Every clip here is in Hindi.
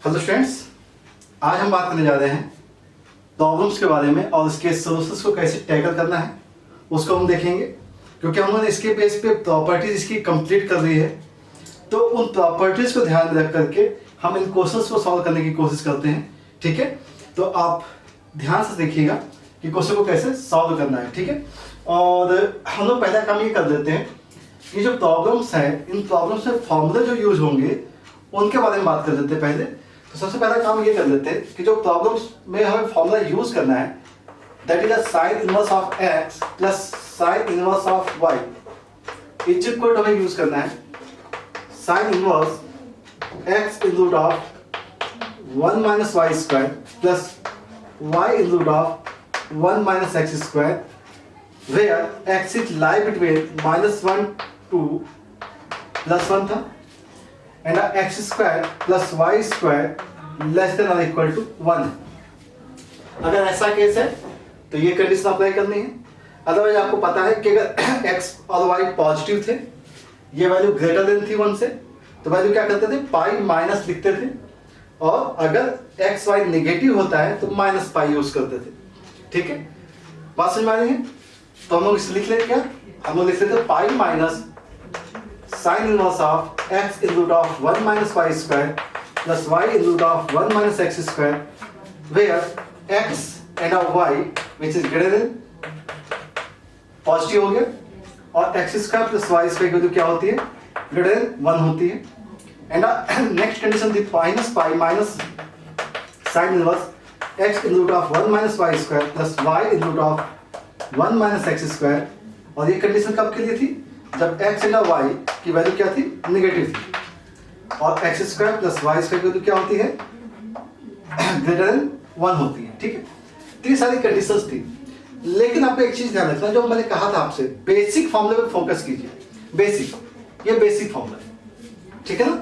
हेलो स्टूडेंट्स, आज हम बात करने जा रहे हैं प्रॉब्लम्स के बारे में और इसके सॉल्यूशंस को कैसे टैकल करना है उसको हम देखेंगे। क्योंकि हम लोगों ने इसके बेस पे प्रॉपर्टीज इसकी कंप्लीट कर ली है, तो उन प्रॉपर्टीज को ध्यान में रख करके हम इन क्वेश्चंस को सॉल्व करने की कोशिश करते हैं। ठीक है, तो आप ध्यान से देखिएगा कि क्वेश्चन को कैसे सॉल्व करना है। ठीक है, और हम लोग पहला काम ये कर देते हैं कि जो प्रॉब्लम्स हैं, इन प्रॉब्लम्स में फॉर्मूले जो यूज होंगे उनके बारे में बात कर लेते हैं पहले। तो सबसे पहला काम ये कर लेते हैं कि जो प्रॉब्लम्स में हमें फॉर्मूला यूज करना है, that is a sine inverse of x plus sine inverse of y is equal to हमें यूज करना है sine inverse x in root of 1 minus y square plus y in root of 1 minus x square where x is lie between -1 to +1 था and x square plus y square less than or equal to 1 है। अगर ऐसा केस है तो ये कंडीशन अप्लाई करनी है। अदरवाइज आपको पता है कि अगर x और y पॉजिटिव थे, ये वैल्यू ग्रेटर देन थी 1 से, तो वैल्यू क्या करते थे, पाई माइनस लिखते थे, और अगर x y नेगेटिव होता है तो माइनस पाई यूज करते थे। ठीक है, बात समझ में आ रही है? तो हम लोग इसे लिख लेते, क्या हम लोग लिख लेते pi minus sin inverse of x in root of 1 minus y square plus y in root of 1 minus x square where x and y which is greater than positive हो गया और x square plus y square की वैल्यू क्या होती है, greater than 1 होती है। एंड नेक्स्ट कंडीशन थी minus pi minus sin inverse x in root of 1 minus y square plus y in root of 1 minus x square, और ये कंडीशन कब के लिए थी, जब x एंड y की वैल्यू क्या थी, नेगेटिव थी, और x square plus y square की वैल्यू क्या होती है, ग्रेटर देन 1 होती है। ठीक है, तो ये सारी कंडीशंस थी। लेकिन आपको एक चीज ध्यान रखना, जो मैंने कहा था आपसे, बेसिक फॉर्मूले पे फोकस कीजिए। बेसिक, ये बेसिक फॉर्मूला है, ठीक है ना।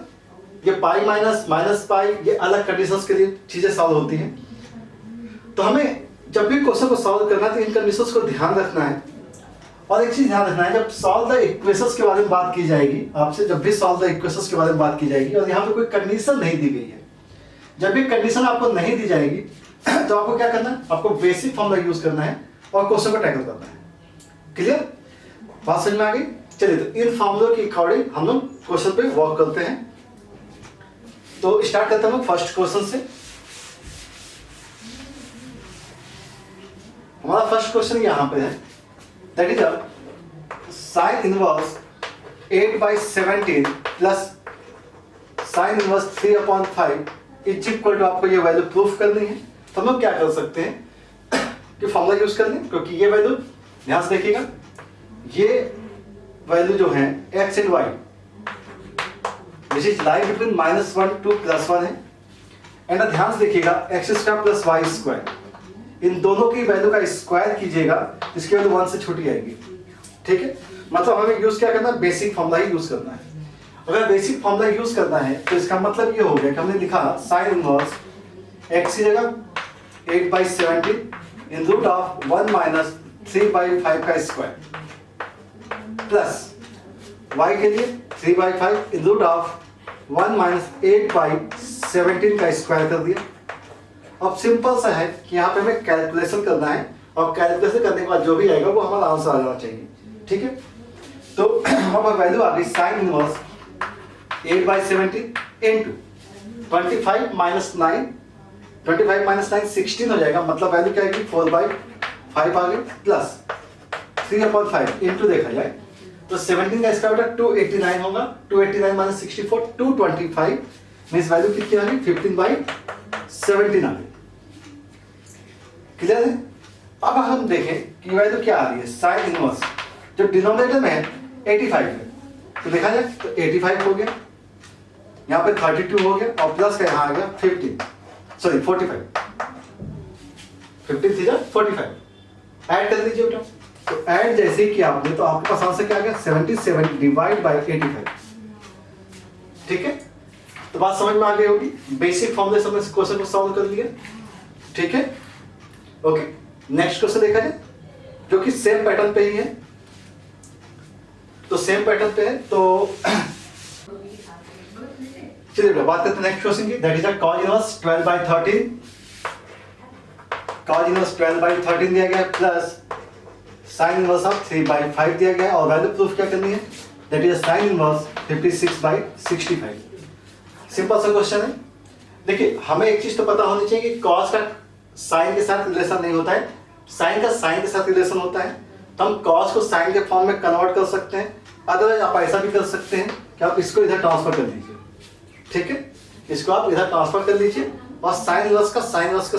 ये पाई माइनस माइनस पाई, ये अलग कंडीशंस के लिए चीजें सॉल्व होती हैं। तो हमें जब भी क्वेश्चन को सॉल्व करना है तो इन कंडीशंस को ध्यान रखना है। और एक चीज ध्यान रखना है, जब सॉल्व द इक्वेशंस के बारे में बात की जाएगी आपसे, जब भी सॉल्व द इक्वेशंस के बारे में बात की जाएगी और यहाँ पे कोई कंडीशन नहीं दी गई है, जब भी कंडीशन आपको नहीं दी जाएगी तो आपको क्या करना है, आपको बेसिक फॉर्मूला यूज करना है और क्वेश्चन को टैकल करना है। क्लियर, बात समझ में आ गई? चलिए, तो इन फॉर्मूलों के अकॉर्डिंग हम लोग क्वेश्चन पे वर्क करते हैं। तो स्टार्ट करते हैं हम फर्स्ट क्वेश्चन से। हमारा फर्स्ट क्वेश्चन यहाँ पे है, that is a sin inverse 8/17 plus sin inverse 3/5 is equal to, आपको ये वैल्यू प्रूफ करनी है। तो हम लोग क्या कर सकते हैं कि फॉर्मूला यूज कर लें, क्योंकि ये वैल्यू ध्यान से देखिएगा, ये वैल्यू जो है x and y which is lie between -1 to +1 है। एंड ध्यान से देखिएगा x square plus y square, इन दोनों की वैल्यू का स्क्वायर कीजिएगा, इसकी वैल्यू 1 से छोटी आएगी। ठीक है, मतलब हमें यूज क्या करना है, बेसिक फॉर्मूला ही यूज करना है। अगर बेसिक फॉर्मूला यूज करना है तो इसका मतलब ये हो गया कि हमने लिखा साइन इनवर्स x की जगह 8/17 इन रूट ऑफ 1 माइनस 3/5 का स्क्वायर प्लस y के लिए 3/5 इन रूट ऑफ 1 माइनस 8/17 का स्क्वायर कर दिया। अब सिंपल सा है कि यहाँ पे हमें कैलकुलेशन करना है, और कैलकुलेशन करने के बाद जो भी आएगा वो हमारा आंसर आ जाना चाहिए। ठीक है, तो हमारा वैल्यू आ गई sine inverse 8/17 into 25 minus 9, 25 minus 9 16 हो जाएगा, मतलब वैल्यू क्या आएगी 4/5 आ गई, प्लस 3/5 इनटू देखा जाए तो 17 का स्क्वायर बेटा 289 होगा, 289 माइनस 64 225 मींस वैल्यू कितनी आ गई 15/17 आ गई। क्लियर है? अब हम देखें कि वैल्यू क्या आ रही है, साइन इनवर्स जो डिनोमिनेटर में है 85 है, तो देखा जाए तो 85 हो गया, यहाँ पे 32 हो गया, और प्लस का यहाँ आ गया 45 15 थी जा 45 ऐड कर दीजिए बेटा। तो ऐड जैसे ही किया आपने तो आपके पास आंसर क्या आ गया 77 डिवाइड बाय 85। ठीक है, तो बात समझ में आ गई होगी, बेसिक फॉर्मूले से हमने क्वेश्चन को सॉल्व कर लिया। ठीक है, ओके, नेक्स्ट क्वेश्चन देखा जाए जो कि सेम पैटर्न पे ही है। तो सेम पैटर्न पे है, तो चलिए बेटा बात करते हैं नेक्स्ट क्वेश्चन की, that is cos inverse 12/13, cos inverse 12/13 दिया गया है प्लस sin इनवर्स ऑफ 3/5 दिया गया है, और वैल्यू प्रूफ क्या करनी है, that is sin inverse 56/65। Simple सा क्वेश्चन है। देखिए हमें एक चीज तो पता होनी चाहिए कि cos का sin के साथ रिलेशन नहीं होता है, sin का sin के साथ रिलेशन होता है। तो हम cos को sin के फॉर्म में कन्वर्ट कर सकते हैं, अदरवाइज आप ऐसा भी कर सकते हैं कि आप इसको इधर ट्रांसफर कर दीजिए, ठीक है, इसको आप इधर ट्रांसफर कर लीजिए और sin इनवर्स के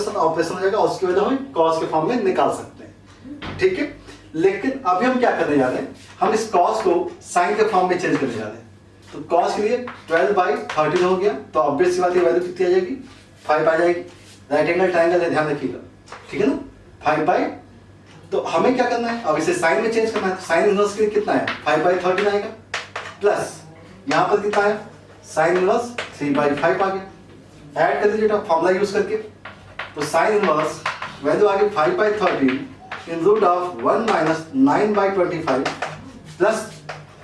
साथ ऑपरेशन हो जाएगा और उसकी वजह हम cos के फॉर्म में निकाल सकते हैं, ठीक है। लेकिन अभी हम क्या करने जा रहे हैं, हम इस cos को sin के फॉर्म में चेंज करने जा रहे हैं। तो cos के लिए 12/13 हो गया, तो ऑब्वियस सी बात है वैल्यू कितनी आ जाएगी, 5 आ जाएगी। राइट एंगल ट्रायंगल है, ध्यान रखिएगा, ठीक है ना, 5/, तो हमें क्या करना है, अब इसे साइन में चेंज करना है। साइन इनवर्स के लिए कितना है, 5/13 आएगा, प्लस यहाँ पर कितना है, साइन इनवर्स 3/5 आ गया। ऐड कर दीजिए फॉर्मूला यूज करके, तो साइन इनवर्स वैल्यू आ गई 5/13 in root of 1 minus 9/25 plus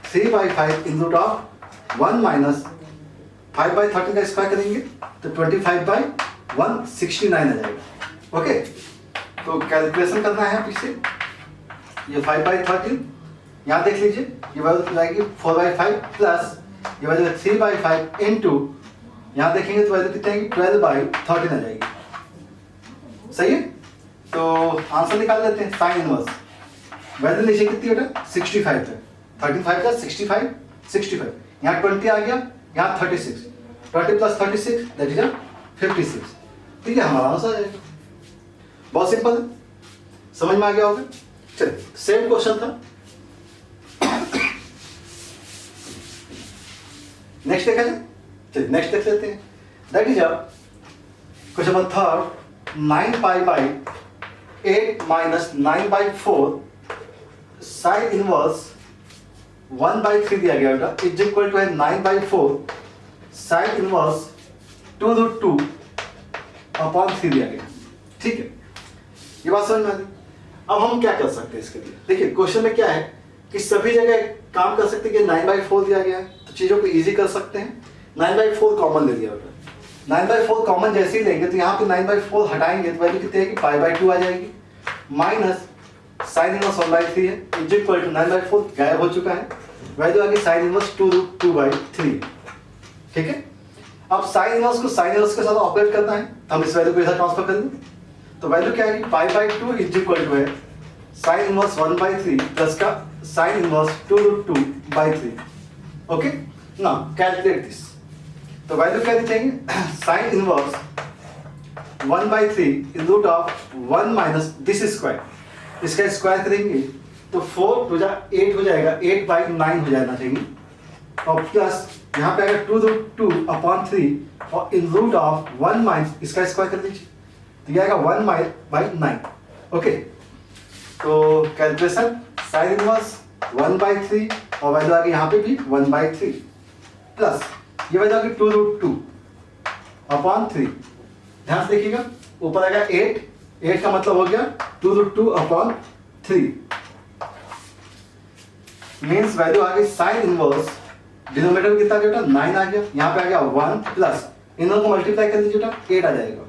3/5 in root of 1 minus 5/13 का स्क्वायर करेंगे तो 25/169 आ जाएगा। ओके, तो कैलकुलेशन करना है पीछे, ये 5/13 यहाँ देख लीजिए, ये वैल्यू आएगी 4/5 प्लस ये वैल्यू 3/5 इंटू यहाँ देखेंगे तो वैल्यू कितनी आएगी 12/13 आ जाएगी। सही है, तो आंसर निकाल लेते हैं। साइन इनवर्स वैल्यू नीचे कितनी बेटा 65 है, 35 का 65 यहाँ 20 आ गया, यहाँ 36, 20 प्लस 36 दैट इज 56, ठीक है, हमारा आंसर आ जाएगा। बहुत सिंपल है, समझ में आ गया होगा। चलिए सेम क्वेश्चन था, नेक्स्ट देखा जाए, चलिए नेक्स्ट देख लेते हैं। That is question number 3, 9π/8 minus 9/4 sine inverse 1/3 दिया गया बेटा, इज इक्वल टू है 9/4 साइन इनवर्स 2√2/3 दिया गया, ठीक है, ये बात समझ में आ गई। अब हम क्या कर सकते हैं इसके लिए, देखिए क्वेश्चन में क्या है कि सभी जगह काम कर सकते हैं कि 9/4 दिया गया है तो चीजों को इजी कर सकते हैं। 9/4 कॉमन ले लिया बेटा, 9/4 कॉमन जैसे ही लेंगे तो यहाँ पे 9/4 हटाएंगे तो वैल्यू कितनी आएगी, π/2 आ जाएगी, माइनस साइन इनवर्स 1/3 है, इज इक्वल टू 9/4 गायब हो चुका है, वैल्यू आ गई साइन इनवर्स 2√2/3, ठीक है। अब साइन इनवर्स को साइन इनवर्स के साथ ऑपरेट करना है, तो हम इस वैल्यू को इधर ट्रांसफर कर लें, तो वैल्यू क्या आएगी, π/2 इज इक्वल टू है साइन इनवर्स 1/3 प्लस का sine inverse 2√2/3। Okay, now calculate this, तो वैल्यू क्या देंगे, sine inverse 1/3 in root of 1 minus this square, इसका स्क्वायर करेंगे तो 4 to 8 हो जाएगा, 8/9 हो जाना चाहिए, और प्लस यहाँ पे आएगा 2√2/3 और इन रूट ऑफ 1 माइनस इसका स्क्वायर कर दीजिए तो ये आएगा 1/9। ओके, तो कैलकुलेशन साइन इनवर्स 1/3 और वैल्यू आ गई यहाँ पे भी 1/3 प्लस ये वैल्यू आ गई 2√2/3, ध्यान से देखिएगा, ऊपर आएगा 8 का मतलब हो गया 2√2/3 मीन्स वैल्यू आ गई साइन इनवर्स, डिनोमिनेटर में कितना बेटा 9 आ गया, यहाँ पे आ गया 1 प्लस इन दोनों को मल्टीप्लाई कर दीजिए बेटा 8 आ जाएगा,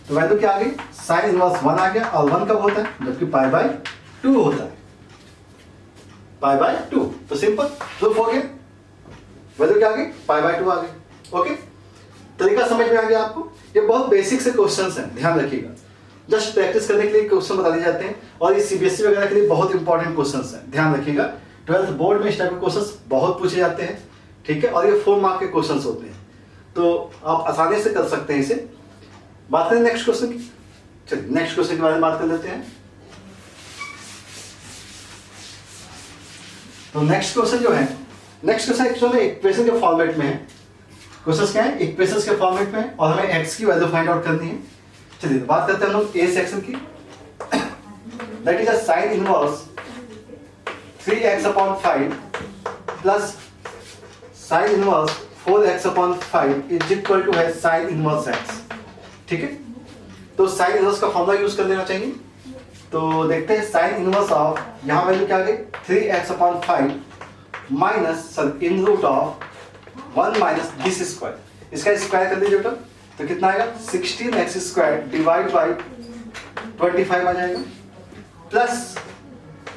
तो वैल्यू क्या आ गई, साइन इनवर्स 1 आ गया, और 1 कब होता है, जबकि π/2 होता है, π/2, तो सिंपल प्रूफ हो गया, वैल्यू क्या आ गई, π/2 आ गई। ओके, तरीका समझ में आ गया आपको, ये बहुत बेसिक से क्वेश्चंस हैं, ध्यान रखिएगा, जस्ट प्रैक्टिस करने के लिए क्वेश्चन बता दिए जाते हैं, और ये सीबीएसई वगैरह के लिए बहुत इंपॉर्टेंट क्वेश्चंस हैं, ध्यान रखिएगा। 12th बोर्ड में इस टाइप के क्वेश्चंस बहुत पूछे जाते हैं, ठीक है, और ये 4 मार्क के क्वेश्चंस होते हैं, तो आप आसानी से कर सकते हैं इसे। बात करें नेक्स्ट क्वेश्चन की, चलिए नेक्स्ट क्वेश्चन के बारे में बात कर लेते हैं। तो नेक्स्ट क्वेश्चन जो है, नेक्स्ट क्वेश्चन एक्चुअली इक्वेशन के फॉर्मेट में है, क्वेश्चन क्या है, इक्वेशंस के फॉर्मेट में, और हमें x की वैल्यू फाइंड आउट करनी है। चलिए बात करते हैं हम लोग ए सेक्शन की, that is a sine inverse 3x/5 plus sine inverse 4x/5 is equal to है साइन इनवर्स x, ठीक है। तो साइन इनवर्स का फॉर्मूला यूज कर लेना चाहिए, तो देखते हैं साइन इनवर्स ऑफ, यहाँ वैल्यू क्या आ गई 3x/5 minus in root of 1 minus this square, इसका स्क्वायर कर दीजिए बेटा, तो कितना आएगा 16x² डिवाइड बाई 25 आ जाएगा, प्लस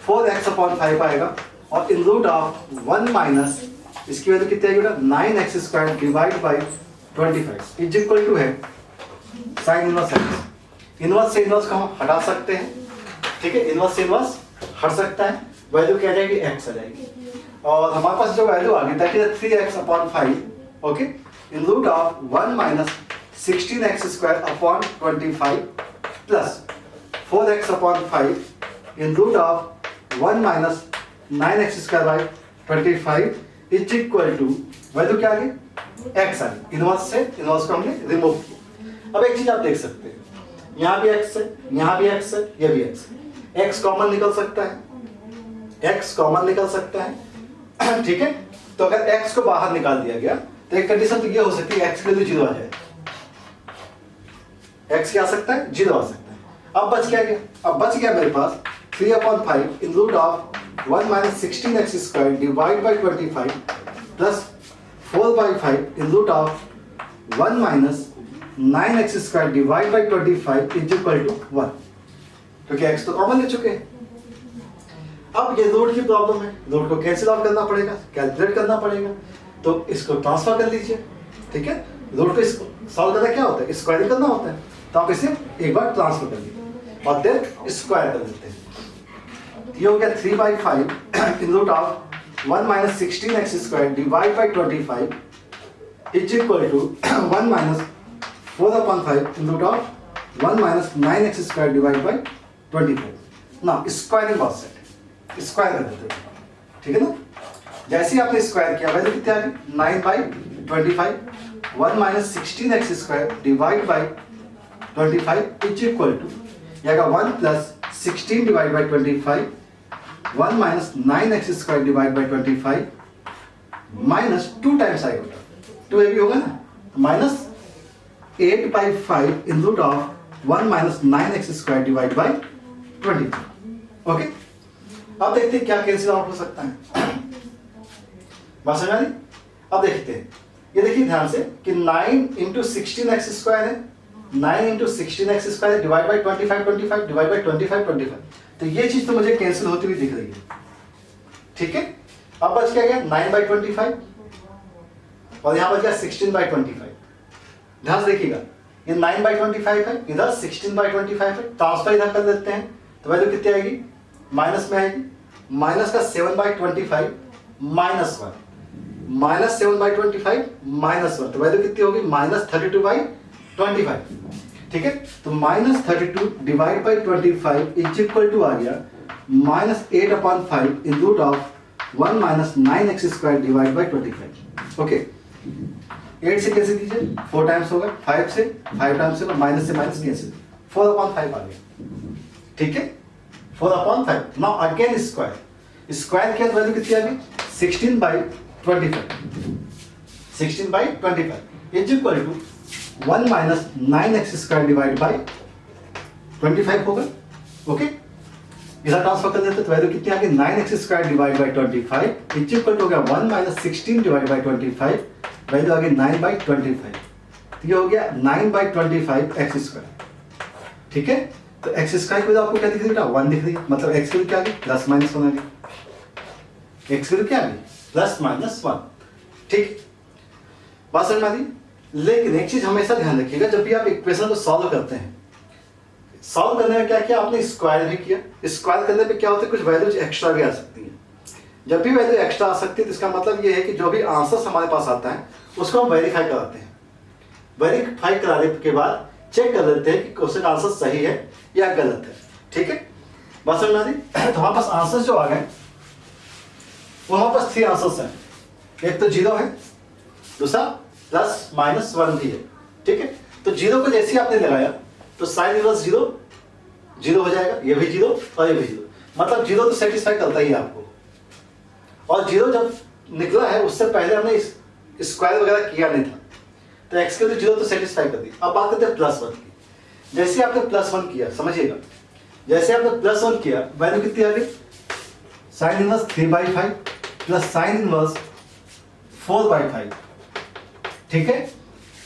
4x/5 आएगा, और इन रूट ऑफ 1 माइनस इसकी वैल्यू कितनी आएगी बेटा 9x² divide by 25 is equal to है साइन इनवर्स x। इनवर्स से इनवर्स को हम हटा सकते हैं, ठीक है, इनवर्स से इनवर्स हट सकता है, वैल्यू क्या आ जाएगी x आ जाएगी, और हमारे पास जो वैल्यू आ गई that is 3x/5, okay, in root of 1 minus 16x² 25 plus 4x/5 in root of 1 minus 9x² 25 is equal to value क्या आ गई x आ गई। इनवर्स से इनवर्स को हमने रिमूव किया। अब एक चीज आप देख सकते हैं, यहाँ भी x है, यहाँ भी x है, ये भी x है, x कॉमन निकल सकता है, x कॉमन निकल सकता है, ठीक है। तो अगर x को बाहर निकाल दिया गया तो एक कंडीशन तो ये हो सकती है x की वैल्यू 0 आ जाए, x क्या आ सकता है 0 आ सकता है। अब बच क्या गया, अब बच गया मेरे पास 3/5 in root of 1 minus 16x² divide by 25 plus 4/5 in root of 1 minus 9x² divide by 25 is equal to 1, क्योंकि x तो कॉमन ले चुके हैं। अब ये रूट की प्रॉब्लम है, रूट को कैंसिल आउट करना पड़ेगा, कैलकुलेट करना पड़ेगा, तो इसको ट्रांसफर कर लीजिए, ठीक है। रूट को इसको सॉल्व करना क्या होता है, स्क्वायरिंग करना होता है, तो आप इसे एक बार ट्रांसफर कर लीजिए और देन स्क्वायर कर देते हैं। ये हो गया 3/5 in root of 1 minus 16x² divide by 25 is equal to 1 minus 4/5 in root of 1 minus 9x² divide by 25। ना स्क्वायरिंग बहुत सेट है, स्क्वायर कर देते हैं, ठीक है ना। जैसे ही आपने स्क्वायर किया वैल्यू कितनी आ गई 9/25, 1 minus 16x² divide by 25 is equal to यागा 1 plus 16 divide by 25 1 minus 9x² divide by 25 minus 2 times आएगा, 2 भी होगा ना, minus 8/5 in root of 1 minus 9x² divide by 25, okay. अब देखते हैं क्या कैंसिल आउट हो सकता है, बात समझ आ रही। अब देखते हैं, ये देखिए ध्यान से कि 9 इंटू 16x² है, 9 into 16x² divide by 25 divide by 25, तो ये चीज तो मुझे कैंसिल होती हुई दिख रही है, ठीक है। अब बच क्या गया 9/25 और यहां बच गया 16/25। ध्यान से देखिएगा, ये 9/25 है, इधर 16/25 है, ट्रांसफर इधर कर देते हैं तो वैल्यू कितनी आएगी माइनस में आएगी, माइनस का 7/25 माइनस 1, माइनस 7/25 माइनस 1, तो वैल्यू कितनी होगी माइनस 32/25, ठीक है। तो minus 32 divide by 25 is equal to आ गया minus 8/5 in root of 1 minus 9x² divide by 25, okay. 8 से कैसे कीजिए 4 टाइम्स होगा, 5 से 5 टाइम्स होगा, माइनस से माइनस कैंसिल, 4/5 आ गया, ठीक है, 4/5। नाउ अगेन स्क्वायर, स्क्वायर किया तो वैल्यू कितनी आ गई 16/25, 16/25 is equal to 1 minus 9x² divide by 25 होगा, ओके। इधर ट्रांसफर कर देते तो वैल्यू कितनी आ गई 9x² divide by 25 is equal to हो गया 1 माइनस 16 डिवाइड बाई 25, वैल्यू आ गई 9/25, ये हो गया 9/25 x², ठीक है। तो x² की आपको क्या दिख रही है 1 दिख रही है, मतलब x की वैल्यू क्या आ गई प्लस माइनस 1 आ गई, x की वैल्यू क्या आ गई प्लस माइनस 1, ठीक। बात समझ में आ रही। लेकिन एक चीज हमेशा ध्यान रखिएगा, जब भी आप इक्वेशन को सॉल्व करते हैं, सॉल्व करने में क्या किया आपने स्क्वायर भी किया, स्क्वायर करने पे क्या होता है कुछ वैल्यूज एक्स्ट्रा भी आ सकती हैं। जब भी वैल्यू एक्स्ट्रा आ सकती है तो इसका मतलब ये है कि जो भी आंसर हमारे पास आता है उसको हम वेरीफाई कराते हैं, वेरीफाई कराने के बाद चेक कर लेते हैं कि क्वेश्चन आंसर सही है या गलत है, ठीक है। बात समझ में आ रही। तो हमारे पास आंसर जो आ गए वो हमारे पास 3 आंसर्स हैं, एक तो 0 है, दूसरा प्लस माइनस 1 भी है, ठीक है। तो 0 को जैसे ही आपने लगाया तो साइन इनवर्स 0 हो जाएगा, ये भी 0 और ये भी 0, मतलब 0 तो सेटिस्फाई करता ही है आपको, और 0 जब निकला है उससे पहले हमने स्क्वायर वगैरह किया नहीं था, तो x के लिए 0 तो सेटिस्फाई कर दी। अब बात करते हैं +1 की। जैसे आपने +1 किया, समझिएगा, जैसे आपने +1 किया वैल्यू कितनी आ गई sine inverse 3/5 plus sine inverse 4/5 ठीक है,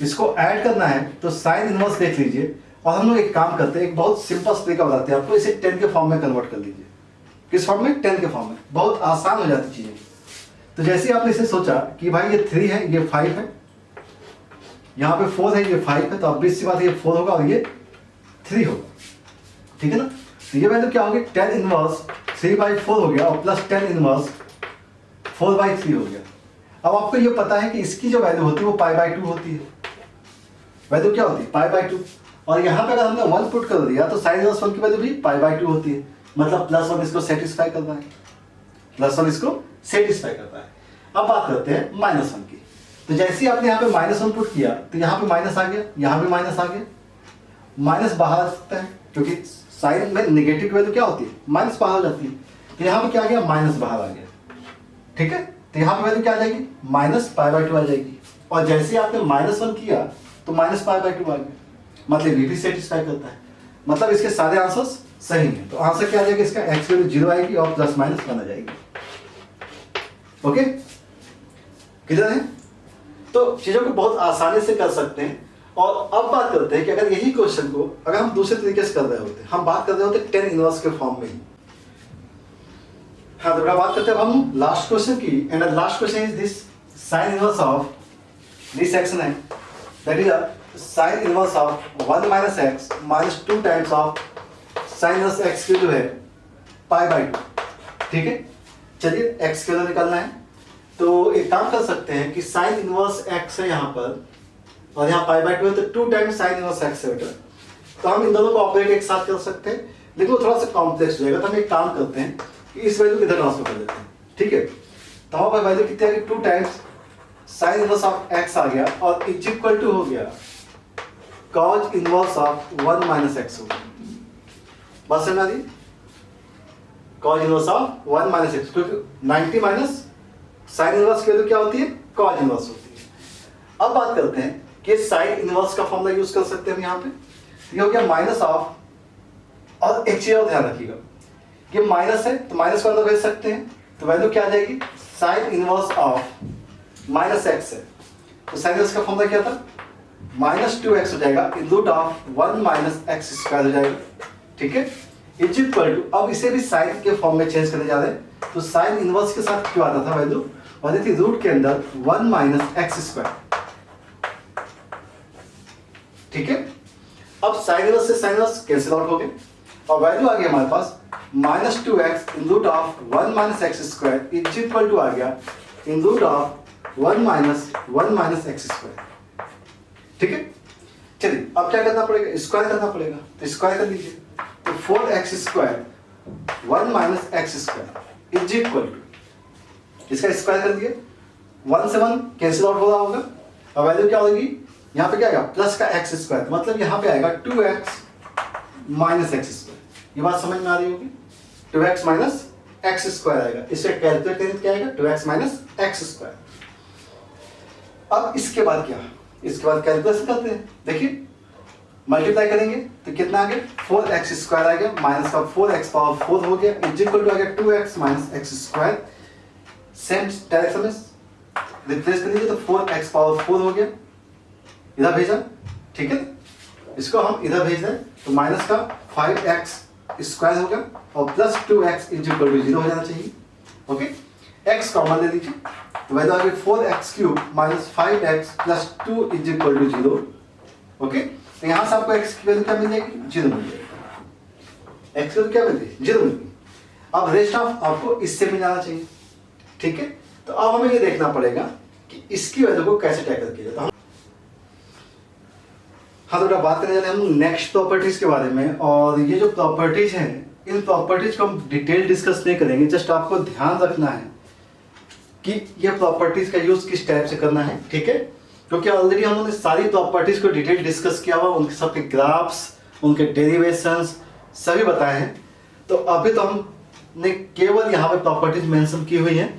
इसको ऐड करना है तो साइन इनवर्स देख लीजिए। और हम लोग एक काम करते हैं, एक बहुत सिंपल तरीका बताते हैं आपको, इसे 10 के फॉर्म में कन्वर्ट कर लीजिए। किस फॉर्म में? 10 के फॉर्म में। बहुत आसान हो जाती चीजें। तो जैसे आपने इसे सोचा कि भाई ये 3 है, ये 5 है, यहाँ पे 4 है, ये 5 है, तो ऑब्वियस सी बात है ये 4 होगा और ये 3 होगा, ठीक है ना। तो ये वैल्यू क्या होगी? 10 इनवर्स 3/4 हो गया और प्लस 10 इनवर्स 4/3 हो गया। अब आपको ये पता है कि इसकी जो वैल्यू होती है वो π/2 होती है। वैल्यू क्या होती है? π/2। और यहाँ पे अगर हमने 1 पुट कर दिया तो साइन इनवर्स 1 की वैल्यू भी π/2 होती है। मतलब +1 इसको सेटिस्फाई करता है, +1 इसको सेटिस्फाई करता है। अब बात करते हैं -1 की। तो जैसे ही आपने यहाँ पे -1 पुट किया तो यहाँ पे माइनस आ गया, यहाँ भी माइनस आ गया। माइनस बाहर आ सकता है क्योंकि साइन में नेगेटिव वैल्यू क्या होती है? माइनस बाहर हो जाती है। तो यहाँ पे क्या आ गया? माइनस बाहर आ गया, ठीक है। तो यहाँ पे वैल्यू क्या आ जाएगी? -π/2 आ जाएगी। और जैसे ही आपने -1 किया तो -π/2 आ गया। मतलब ये भी सेटिस्फाई करता है। मतलब इसके सारे आंसर्स सही हैं। तो आंसर क्या आ जाएगा इसका? x वैल्यू 0 आएगी और ±1 आ जाएगी। ओके, क्लियर है? तो चीजों को बहुत आसानी से कर सकते हैं। और अब बात करते हैं कि अगर यही क्वेश्चन को अगर हम दूसरे तरीके से कर रहे होते, हम बात कर रहे होते 10 इनवर्स के फॉर्म में ही। हाँ, तो बात करते हैं हम लास्ट क्वेश्चन की। And last question is this, sine inverse of this section है, that is sine inverse of 1 - x - 2 times of sine inverse x की जो है π/2, ठीक है। चलिए x के लिए निकालना है तो एक काम कर सकते हैं कि साइन इनवर्स x है यहाँ पर और यहाँ π/2 है, तो 2 टाइम्स साइन इनवर्स x है बेटा। तो हम इन दोनों को ऑपरेट एक साथ कर सकते हैं, लेकिन वो थोड़ा सा कॉम्प्लेक्स हो जाएगा। तो हम एक काम करते हैं कि इस वैल्यू को इधर ट्रांसफर कर देते हैं, ठीक है। तो हमारे पास वैल्यू कितनी आ गई? 2 times sign inverse of x आ गया और इज इक्वल टू हो गया cos इनवर्स ऑफ 1 - x हो गया। बस समझ आ रही? cos इनवर्स ऑफ 1 - x, क्योंकि 90 माइनस साइन इनवर्स की वैल्यू क्या होती है? cos इनवर्स होती है। अब बात करते हैं कि साइन इनवर्स का फॉर्मूला यूज कर सकते हैं हम यहाँ पे। ये हो गया माइनस ऑफ, और एक चीज और ध्यान रखिएगा, ये माइनस है तो माइनस को अंदर भेज सकते हैं, तो वैल्यू क्या आ जाएगी? साइन इनवर्स ऑफ -x है, तो साइन इनवर्स का फॉर्मूला क्या था? -2x हो जाएगा इन रूट ऑफ 1 - x² हो जाएगा, ठीक है। इज इक्वल टू, अब इसे भी साइन के फॉर्म में चेंज करने जा रहे हैं, तो साइन इनवर्स के साथ क्यों आता था वैल्यू? और थी रूट के अंदर 1 - x², ठीक है। अब साइन इनवर्स से साइन इनवर्स कैंसिल आउट हो गए और वैल्यू आ गई हमारे पास -2x in root of 1 - x² is equal to आ गया इन रूट ऑफ 1 - x², ठीक है। चलिए अब क्या करना पड़ेगा? स्क्वायर करना पड़ेगा, तो स्क्वायर कर लीजिए। तो 4x² 1 - x² is equal to, इसका स्क्वायर कर दिया, 1 से 1 कैंसिल आउट हो रहा होगा और वैल्यू क्या होगी? यहाँ पे क्या आएगा? प्लस का x², मतलब यहाँ पे आएगा 2x - x²। ये बात समझ में आ रही होगी? 2x - x² आएगा। इसे कैलकुलेट करें क्या आएगा? 2x - x²। अब इसके बाद क्या? इसके बाद कैलकुलेशन करते हैं। देखिए मल्टीप्लाई करेंगे तो कितना आ गया? 4x² आ गया, माइनस का 4x⁴ हो गया, इज इक्वल टू आ गया 2x - x²। सेम डायरेक्शन में रिप्लेस कर लीजिए, तो 4x⁴ हो गया, इधर भेजा, ठीक है। इसको हम इधर भेज दें तो माइनस का 5x² होगा और plus 2x is equal to 0 हो जाना चाहिए, ओके। x कॉमन ले लीजिए, तो वैल्यू आ गई 4x³ - 5x + 2 is equal to 0, okay. तो यहाँ से आपको x की वैल्यू क्या मिल जाएगी? 0 मिल जाएगी। x की वैल्यू क्या मिल गई? 0 मिल गई। अब रेस्ट ऑफ आपको इससे मिल जाना चाहिए, ठीक है। तो अब हमें ये देखना पड़ेगा कि इसकी वैल्यू को कैसे टैकल किया जाता है। हाँ, तो बात करने जा रहे हैं हम नेक्स्ट प्रॉपर्टीज के बारे में। और ये जो प्रॉपर्टीज हैं, इन प्रॉपर्टीज को हम डिटेल डिस्कस नहीं करेंगे, जस्ट आपको ध्यान रखना है कि ये प्रॉपर्टीज का यूज किस टाइप से करना है, ठीक है। क्योंकि ऑलरेडी हम लोगों ने सारी प्रॉपर्टीज को डिटेल डिस्कस किया हुआ, उनके सबके ग्राफ्स, उनके डेरिवेशंस सभी बताए हैं। तो अभी तो हमने केवल यहाँ पे प्रॉपर्टीज मेंशन की हुई हैं।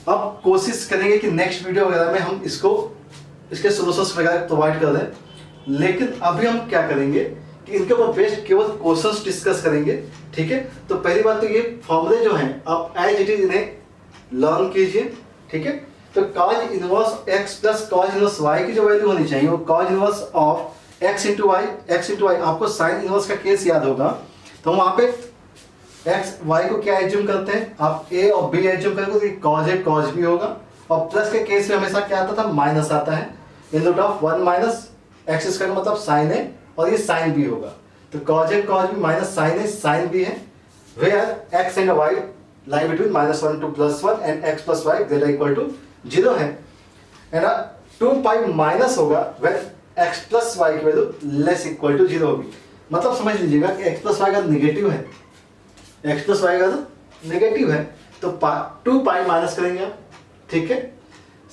अब कोशिश करेंगे कि नेक्स्ट वीडियो वगैरह में हम इसके सोल्यूशंस वगैरह प्रोवाइड कर दें। लेकिन अभी हम क्या करेंगे कि इनके ऊपर बेस्ड केवल क्वेश्चंस डिस्कस करेंगे, ठीक है। तो पहली बात तो ये फॉर्मूले जो हैं आप एज इट इज इन्हें लर्न कीजिए, ठीक है। तो cos inverse x plus cos inverse y की जो वैल्यू होनी चाहिए वो cos inverse of x into y. आपको साइन इनवर्स का केस याद होगा, तो वहां पे x y को क्या एज्यूम करते हैं, आप a और b एज्यूम करोगे तो cos a cos b होगा, और प्लस के केस में हमेशा क्या आता था, माइनस आता है। In root of 1 minus x square मतलब साइन a और ये साइन b होगा, तो cos a cos b माइनस साइन a साइन b है। Where x and y lie between -1 to +1 and x plus y greater equal to 0 है। एंड 2 पाई माइनस होगा व्हेन x plus y की वैल्यू लेस इक्वल टू 0 होगी। मतलब समझ लीजिएगा कि x plus y का नेगेटिव है, x plus y का नेगेटिव है, तो 2 पाई माइनस करेंगे आप, ठीक है।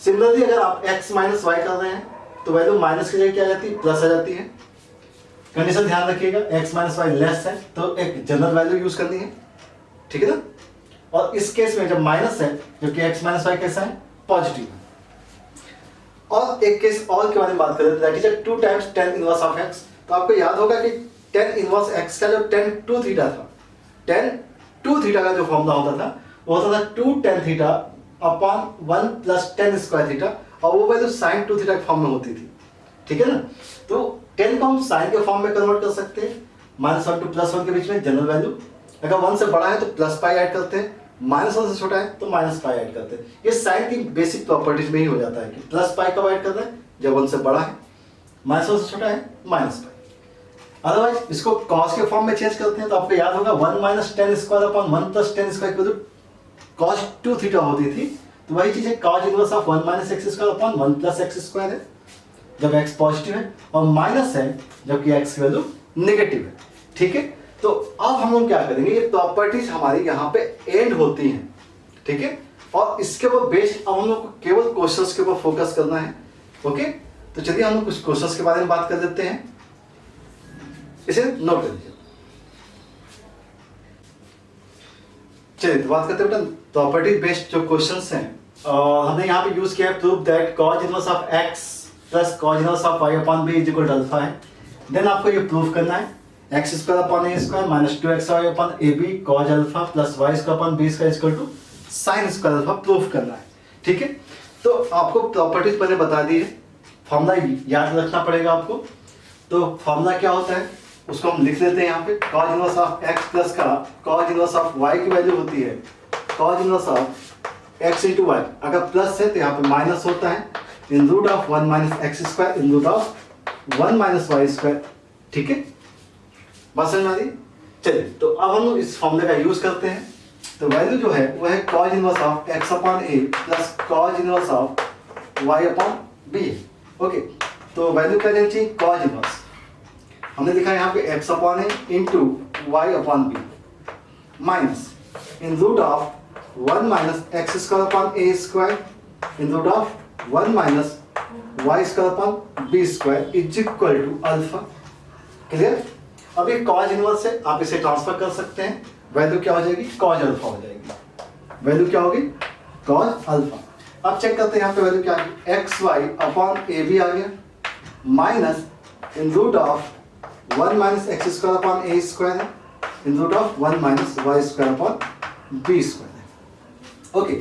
सिमिलरली अगर आप x माइनस वाई कर रहे हैं तो वैल्यू माइनस की जगह क्या आ जाती है, प्लस आ जाती है। कंडीशन ध्यान रखिएगा, x माइनस वाई लेस है तो एक जनरल वैल्यू यूज करनी है, ठीक है ना। और इस केस में जब माइनस है, जबकि x माइनस वाई कैसा है, पॉजिटिव है। और एक केस और के बारे में बात करें, that is 2 times tan inverse of x। तो आपको याद होगा कि tan इनवर्स x का जो tan 2 थीटा था, tan 2 थीटा का जो फॉर्मूला होता था वो होता था 2 tan theta upon 1 plus tan square theta, और वो वैल्यू sin 2 थीटा के फॉर्म में होती थी, ठीक है ना। तो tan को हम sin के फॉर्म में कन्वर्ट कर सकते हैं, -1 to +1 के बीच में जनरल वैल्यू। अगर 1 से बड़ा है तो प्लस पाई ऐड करते हैं, -1 से छोटा है तो माइनस पाई ऐड करते हैं। ये साइन की बेसिक प्रॉपर्टीज में ही हो जाता है कि प्लस पाई कब ऐड करते हैं, जब 1 से बड़ा है, -1 से छोटा है माइनस पाई। अदरवाइज इसको cos के फॉर्म में चेंज करते हैं तो आपको याद होगा 1 minus tan square upon 1 plus tan square की वैल्यू cos 2 थीटा होती थी। तो वही चीज है, cos inverse of 1 minus x square upon 1 plus x square है जब x पॉजिटिव है, और माइनस है जबकि x की वैल्यू नेगेटिव है, ठीक है। तो अब हम लोग क्या करेंगे, ये प्रॉपर्टीज हमारी यहाँ पे एंड होती हैं, ठीक है। और इसके ऊपर बेस्ड अब हम लोग को केवल क्वेश्चंस के ऊपर फोकस करना है, ओके। तो चलिए हम लोग कुछ क्वेश्चंस के बारे में बात कर लेते हैं, इसे नोट कर लीजिए। चलिए तो बात करते हैं बेटा प्रॉपर्टी बेस्ड जो क्वेश्चंस हैं। हमने यहाँ पे यूज किया है prove that cos inverse of x plus cos inverse of y upon b is equal to alpha है। देन आपको ये प्रूव करना है x square upon a square minus 2xy upon ab cos alpha plus y square upon b square equal to sin square alpha prove करना है, ठीक है। तो आपको प्रॉपर्टीज मैंने बता दी है, फॉर्मूला याद रखना पड़ेगा आपको। तो फॉर्मूला क्या होता है उसको हम लिख लेते हैं यहाँ पे, cos inverse of x plus का cos इनवर्स ऑफ y की वैल्यू होती है cos inverse of x into y. अगर प्लस है तो यहाँ पे माइनस होता है in root of 1 minus x square in root of 1 minus y square, ठीक है। बात समझ में आ रही? चलिए तो अब हम लोग इस फॉर्मूले का यूज करते हैं। तो वैल्यू जो है वो है cos inverse of x upon a plus cos inverse of y upon b, okay. तो वैल्यू क्या देनी चाहिए, cos इनवर्स हमने लिखा है यहाँ पे x upon a into y upon b minus in root of 1 minus x square upon a square in root of 1 minus y square upon b square is equal to alpha. Clear? अब ये cos इनवर्स है, आप इसे ट्रांसफर कर सकते हैं, वैल्यू क्या हो जाएगी, cos अल्फा हो जाएगी। वैल्यू क्या होगी, cos अल्फा। अब चेक करते हैं यहाँ पे वैल्यू क्या आ गई, x y upon a b आ गया minus in root of 1 minus x square upon a square है in root of 1 minus y square upon b square है, ओके।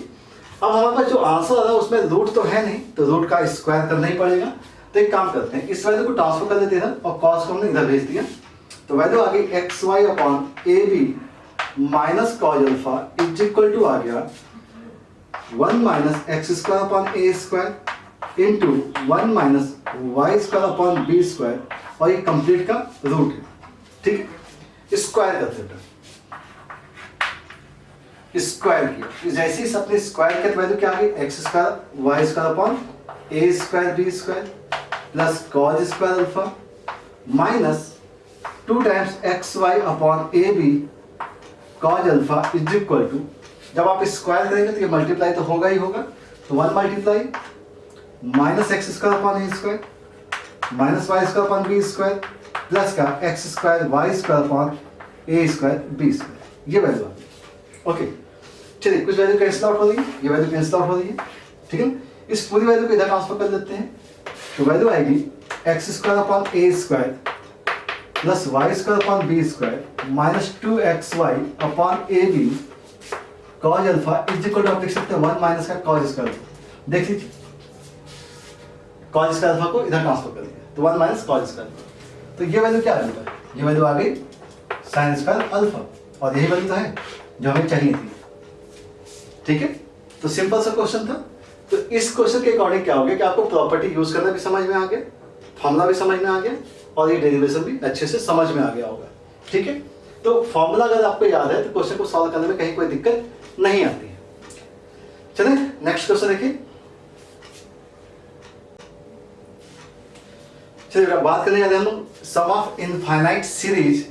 अब हमारे पास जो आंसर आ रहा है उसमें रूट तो है नहीं, तो रूट का स्क्वायर करना ही पड़ेगा। तो एक काम करते हैं, इस वैल्यू को ट्रांसफर कर देते हैं और cos को हमने इधर भेज दिया। तो वैल्यू आ गई x y upon a b minus cos alpha is equal to आ गया 1 minus x square upon a square into 1 minus y square upon b square, और ये कंप्लीट का रूट है, ठीक है। स्क्वायर करते हैं, स्क्वायर किया, जैसे ही अपने स्क्वायर के वैल्यू क्या आ गई, x square y square upon a square b square plus cos square alpha minus 2 times x y upon a b cos alpha is equal to, जब आप स्क्वायर करेंगे तो ये मल्टीप्लाई तो होगा ही होगा, तो 1 multiply minus x square upon a square minus y square upon b square plus का x square y square upon a square b square, ये वैल्यू आ गई, ओके। चलिए कुछ वैल्यू कैंसिल आउट हो रही है, ये वैल्यू कैंसिल आउट हो रही है, ठीक है। इस पूरी वैल्यू को इधर ट्रांसफर कर देते हैं, तो वैल्यू आएगी x square upon a square plus y square upon b square minus 2xy upon a b cos alpha is equal to, आप लिख सकते हैं 1 माइनस का cos स्क्वायर देख लीजिए, कॉज स्क्वायर अल्फा को इधर ट्रांसफर कर दिया तो 1 माइनस कॉज स्क्वायर, तो ये वैल्यू क्या आ गई, ये वैल्यू आ गई साइन स्क्वायर अल्फा, और यही वैल्यू तो है जो हमें चाहिए थी। ठीक है, तो सिंपल सा क्वेश्चन था। तो इस क्वेश्चन के अकॉर्डिंग क्या हो गया कि आपको प्रॉपर्टी यूज करना भी समझ में आ गया, फॉर्मूला भी समझ में आ गया, और ये डेरिवेशन भी अच्छे से समझ में आ गया होगा। ठीक है, तो फॉर्मूला अगर आपको याद है तो क्वेश्चन को सॉल्व करने में कहीं कोई दिक्कत नहीं आती है। चलिए नेक्स्ट क्वेश्चन देखिए। चलिए बात करने जा रहे हैं हम लोग sum of infinite series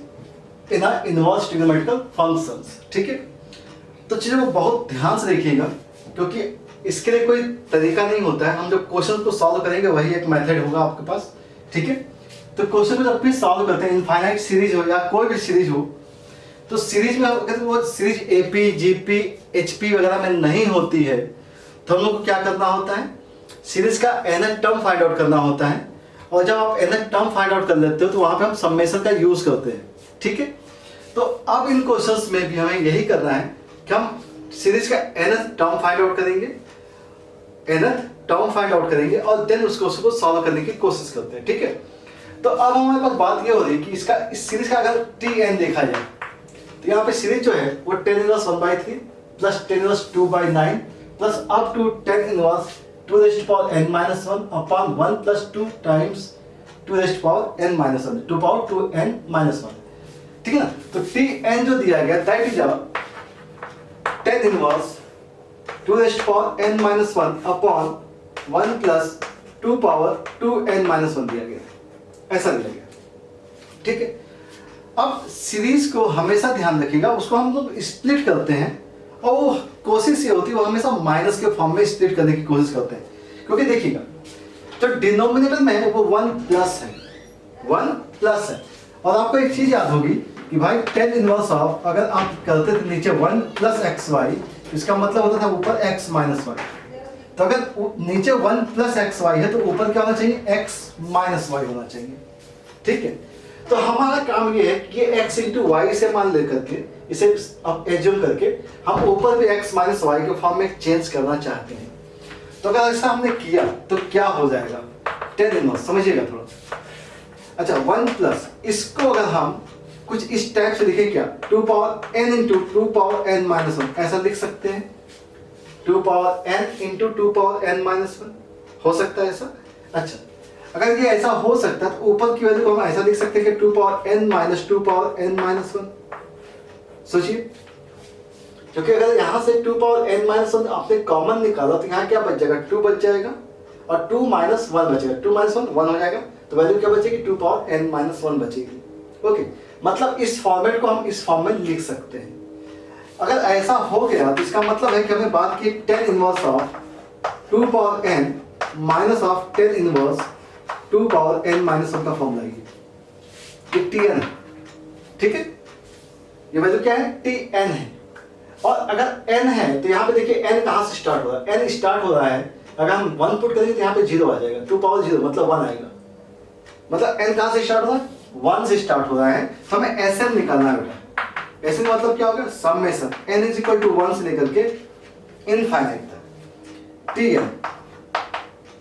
in a inverse trigonometrical functions. ठीक है, तो चीजों को बहुत ध्यान से देखिएगा, क्योंकि इसके लिए कोई तरीका नहीं होता है, हम जब क्वेश्चन को सॉल्व करेंगे वही एक मेथड होगा आपके पास। ठीक है, तो क्वेश्चन को जब भी सॉल्व करते हैं, इनफाइनाइट सीरीज हो या कोई भी सीरीज हो, तो सीरीज में अगर वो सीरीज एपी जीपी एचपी वगैरह में नहीं होती है तो हम लोग को क्या करना होता है, सीरीज का nth टर्म फाइंड आउट करना होता है, और जब आप nth टर्म फाइंड आउट कर लेते हो तो वहां पे हम समेशन का यूज करते हैं। ठीक है, तो अब इन क्वेश्चंस में भी हमें यही करना है कि हम सीरीज का nth टर्म फाइंड आउट करेंगे, nth टर्म फाइंड आउट करेंगे और देन उस क्वेश्चन को सॉल्व करने की कोशिश करते हैं। ठीक है, तो अब हमारे पास बात ये हो रही है कि इसका इस सीरीज का अगर tn देखा जाए तो यहाँ पे सीरीज जो है वो tan inverse 1/3 plus tan inverse 2/9 plus up to tan inverse 2n-1 upon 1 plus 2 times 2n-1 2 power 2n-1। ठीक है ना, तो tn जो दिया गया that is tan inverse 2n-1 upon 1 plus 2 power 2n-1 दिया गया, ऐसा दिया गया। ठीक है, अब सीरीज को हमेशा ध्यान रखिएगा, उसको हम लोग स्प्लिट करते हैं और वो कोशिश ये होती है वो हमेशा माइनस के फॉर्म में स्प्लिट करने की कोशिश करते हैं, क्योंकि देखिएगा जो डिनोमिनेटर में है वो 1 प्लस है, 1 प्लस है। और आपको एक चीज याद होगी कि भाई tan इनवर्स ऑफ अगर आप करते थे नीचे 1 प्लस एक्स वाई, इसका मतलब होता था ऊपर x माइनस वाई, तो अगर नीचे 1 प्लस एक्स वाई है तो ऊपर क्या होना चाहिए, x माइनस वाई होना चाहिए। ठीक है, तो हमारा काम ये है कि ये x इंटू वाई से मान लेकर के इसे अब एज्यूम करके हम ऊपर भी x माइनस वाई के फॉर्म में चेंज करना चाहते हैं। तो अगर ऐसा हमने किया तो क्या हो जाएगा, tan इनवर्स, समझिएगा थोड़ा। अच्छा 1 प्लस, इसको अगर हम कुछ इस टाइप से लिखे क्या, 2 power n into 2 power n-1 ऐसा लिख सकते हैं, 2 power n into 2 power n-1 हो सकता है ऐसा। अच्छा अगर ये ऐसा हो सकता है तो ऊपर की वैल्यू को हम ऐसा लिख सकते हैं कि 2 power n minus 2 power n-1। सोचिए, क्योंकि अगर यहां से 2 पावर n-1 आपने कॉमन निकाला तो यहाँ क्या बच जाएगा, 2 बच जाएगा और 2 माइनस 1 बचेगा, 2 माइनस 1 1 हो जाएगा, तो वैल्यू क्या बचेगी, 2 पावर n-1 बचेगी। ओके, मतलब इस फॉर्मेट को हम इस फॉर्म में लिख सकते हैं। अगर ऐसा हो गया तो इसका मतलब है कि हमें बात की tan inverse of 2 power n minus of tan inverse 2 power n-1 का फॉर्मूला ये tn है। ठीक है, ये वैल्यू क्या है, tn है। और अगर n है तो यहाँ पे देखिए n कहाँ से स्टार्ट हो रहा है, n स्टार्ट हो रहा है, अगर हम 1 पुट करेंगे तो यहाँ पे 0 आ जाएगा, 2 पावर 0 मतलब 1 आएगा, मतलब n कहाँ से स्टार्ट हो रहा है, 1 से स्टार्ट हो रहा है। तो हमें Sn निकालना है बेटा। Sn मतलब क्या होगा, summation n is equal to 1 से लेकर के इनफाइनाइट तक tn।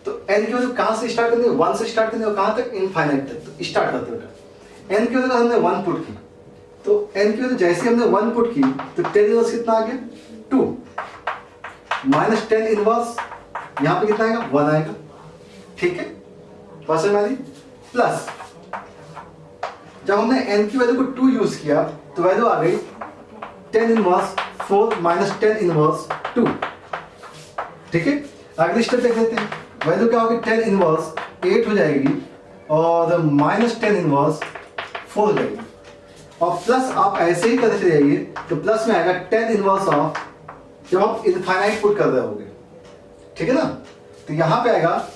तो n की वैल्यू कहाँ से स्टार्ट करनी है, 1 से स्टार्ट करनी है, कहाँ तक, इनफाइनाइट तक। तो स्टार्ट करते हैं n की वैल्यू हमने 1 पुट की, तो n की वैल्यू जैसे हमने 1 पुट की तो tan इनवर्स कितना आ गया, 2 माइनस tan इनवर्स यहाँ पे कितना आएगा, 1 आएगा। ठीक है, बात समझ में आ रही, प्लस जब हमने n की वैल्यू को 2 यूज किया तो वैल्यू आ गई tan inverse 4 minus tan inverse 2। ठीक है, अगली स्टेप देख लेते हैं, वैल्यू क्या होगी, tan इनवर्स 8 हो जाएगी और माइनस tan इनवर्स 4 हो जाएगी, और प्लस आप ऐसे ही करते चले जाइए तो प्लस में आएगा tan इनवर्स ऑफ, जब आप इनफाइनाइट पुट कर रहे होगे, ठीक है ना, तो यहां पे आएगा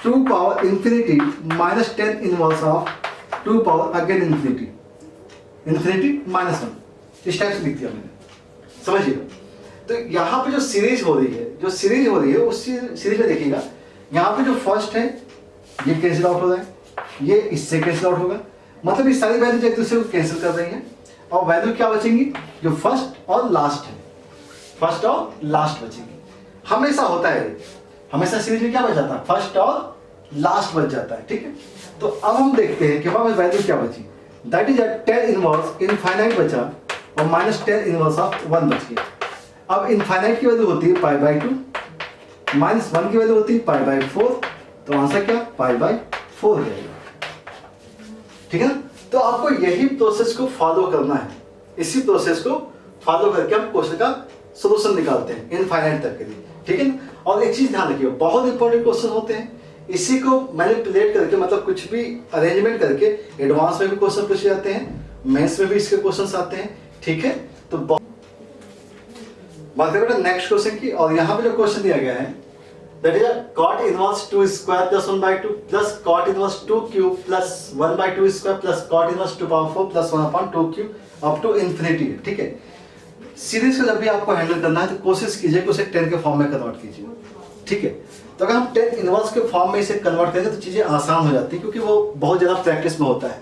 2 power infinity minus tan inverse of 2 power again infinity, infinity minus 1, इस टाइप से लिख दिया मैंने, समझिएगा। तो यहाँ पे जो सीरीज हो रही है, उस सीरीज में देखिएगा, यहाँ पे जो फर्स्ट है ये कैंसिल आउट हो रहा है, ये इससे कैंसिल आउट होगा, मतलब ये सारी वैल्यू एक दूसरे को कैंसिल कर रही हैं, और वैल्यू क्या बचेंगी, जो फर्स्ट और लास्ट है, फर्स्ट और लास्ट बचेगी। हमेशा होता है, हमेशा सीरीज में क्या बच जाता है, फर्स्ट और लास्ट बच जाता है, ठीक है। तो अब हम देखते हैं कि हमारे वैल्यू क्या बची, that is tan inverse infinite बचा और माइनस टेन इनवर्स ऑफ 1 बच गया। अब इनफाइनाइट की वैल्यू होती है पाई बाई 2, माइनस 1 की वैल्यू होती है पाई बाई 4, तो आंसर क्या पाई बाई 4 हो जाएगा, ठीक है ना। तो आपको यही प्रोसेस को फॉलो करना है, इसी प्रोसेस को फॉलो करके हम क्वेश्चन का सोल्यूशन निकालते हैं इनफाइनाइट तक के लिए, ठीक है ना। और एक चीज ध्यान रखिए, बहुत इंपॉर्टेंट क्वेश्चन होते हैं, इसी को मैनिपुलेट करके मतलब कुछ भी अरेंजमेंट करके एडवांस में भी क्वेश्चन पूछे जाते हैं, मेंस में भी इसके क्वेश्चंस आते हैं, ठीक है। तो बात करें नेक्स्ट क्वेश्चन की, और यहाँ पे जो क्वेश्चन दिया गया है that is cot inverse 2 square plus 1/2 plus cot inverse 2 cube plus 1/2 square plus cot inverse 2 power 4 plus 1/2 cube up to infinity, ठीक है। सीरीज को जब भी आपको हैंडल करना है तो कोशिश कीजिए कि उसे 10 के फॉर्म में कन्वर्ट कीजिए, ठीक है। तो अगर हम 10 इनवर्स के फॉर्म में इसे कन्वर्ट करेंगे तो चीज़ें आसान हो जाती है, क्योंकि वो बहुत ज़्यादा प्रैक्टिस में होता है।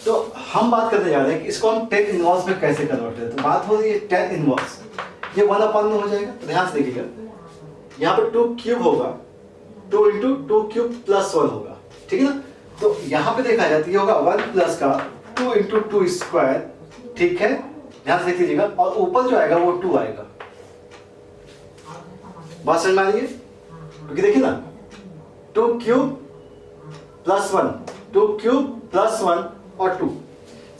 तो हम बात करने जा रहे हैं कि इसको हम 10 इनवर्स में कैसे कन्वर्ट करें। तो बात हो रही है 10 इनवर्स, ये 1/2 हो जाएगा। तो ध्यान से देखिएगा, यहाँ पर 2 क्यूब होगा, 2 इंटू 2 क्यूब प्लस 1 होगा, ठीक है ना। तो यहाँ पे देखा जाता है होगा 1 प्लस का 2 इंटू 2 स्क्वायर, ठीक है, ध्यान से देख लीजिएगा। और ऊपर जो आएगा वो 2 आएगा, बात समझ में आ रही है, क्योंकि देखिए ना 2 क्यूब प्लस 1, 2 क्यूब प्लस 1 और 2।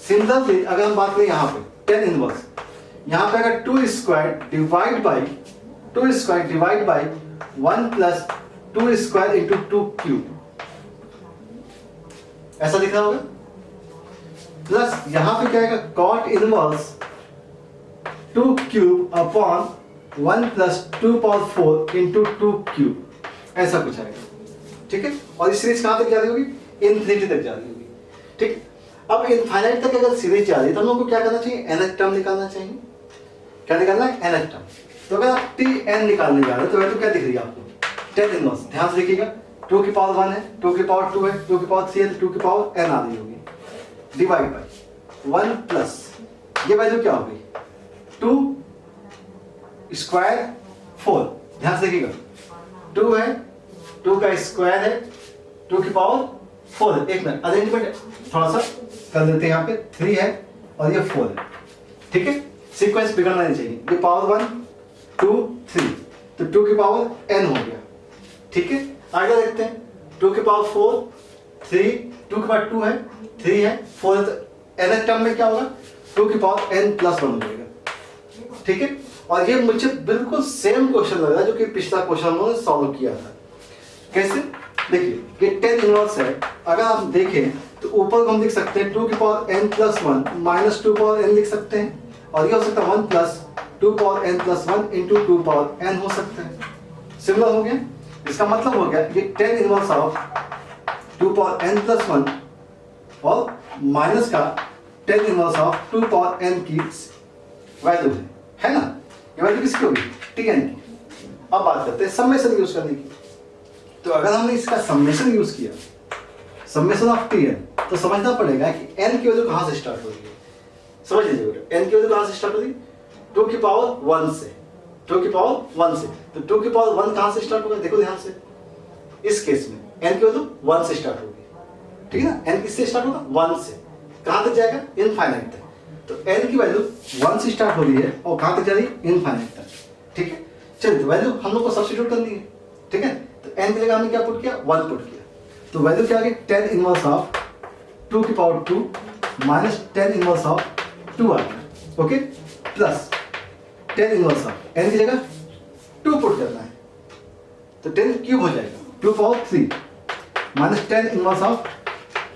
सिमिलरली अगर हम बात करें यहाँ पे 10 इनवर्स, यहाँ पे अगर 2 square divide by 1 plus 2 square into 2 cube, ऐसा दिख रहा होगा। प्लस यहाँ पे क्या आएगा cot inverse 2 cube upon 1 plus 2 power 4 into 2 cube, ऐसा कुछ आएगा, ठीक है। और इस सीरीज कहां तक जा रही होगी, इनफिनिटी तक जा रही होगी, ठीक। अब इनफाइनाइट तक अगर सीरीज जा रही है तो हम लोग को क्या करना चाहिए, nth टर्म निकालना चाहिए। क्या निकालना है, nth टर्म। तो अगर आप tn निकालने जा रहे हो तो वैल्यू क्या दिख रही है आपको, 10 इनवर्स। ध्यान से देखिएगा, 2 की पावर 1 है, 2 की पावर 2 है, 2 की पावर 3 है, 2 की पावर n आ रही होगी, डिवाइड बाई 1 प्लस ये वैल्यू क्या होगी 2 स्क्वायर 4। ध्यान से देखिएगा, 2 है, 2 का स्क्वायर है, 2 की पावर 4 है। एक मिनट अरेंजमेंट थोड़ा सा कर देते हैं, यहाँ पे 3 है और ये 4 है, ठीक है। सीक्वेंस बिगड़ना नहीं चाहिए, ये पावर 1 2 3, तो 2 की पावर n हो गया, ठीक है। आगे देखते हैं, 2 की पावर 4 3, 2 की पावर 2 है, 3 है, 4 है, तो nth टर्म में क्या होगा 2 की पावर n प्लस 1 हो जाएगा, ठीक है। और ये मुझे बिल्कुल सेम क्वेश्चन लग रहा है जो कि पिछला क्वेश्चन हम लोगों ने सॉल्व किया था। कैसे, देखिए ये 10 इनवर्स है, अगर आप देखें तो ऊपर को हम लिख सकते हैं 2 की power n plus 1 minus 2 power n लिख सकते हैं, और ये हो सकता है 1 plus 2 power n plus 1 into 2 power n हो सकता है। सिमिलर हो गया, इसका मतलब हो गया ये 10 inverse of 2 power n plus 1 और माइनस का 10 इनवर्स ऑफ 2 पावर n की वैल्यू है ना। ये वैल्यू किसकी होगी, tn की। अब बात करते हैं समेशन यूज करने की। तो अगर हमने इसका समेशन यूज किया, समेशन ऑफ tn, तो समझना पड़ेगा कि n की वैल्यू कहां से स्टार्ट हो रही है। समझ लीजिए बेटा, n की वैल्यू कहां से स्टार्ट हो रही है, 2 की पावर 1 से, 2 की पावर 1 से। तो 2 की पावर 1 कहां से स्टार्ट होगा, देखो ध्यान से, इस केस में n की वैल्यू 1 से स्टार्ट होगी, ठीक है ना। n किससे स्टार्ट होगा, 1 से, कहां तक जाएगा, इनफाइनाइट तक। तो n की वैल्यू 1 से स्टार्ट हो रही है और कहां तक जा रही है, इनफाइनाइट तक, ठीक है। चलिए वैल्यू हम लोग को सब्स्टिट्यूट करनी है, ठीक है। तो n की जगह हमने क्या पुट किया, 1 पुट किया, तो वैल्यू क्या आ गई 10 इनवर्स ऑफ 2 की पावर 2 माइनस 10 इनवर्स ऑफ 2 आ गया, okay, plus 10 inverse of n की जगह 2 पुट करना है, तो 10 क्यूब हो जाएगा 2 power 3 minus 10 inverse of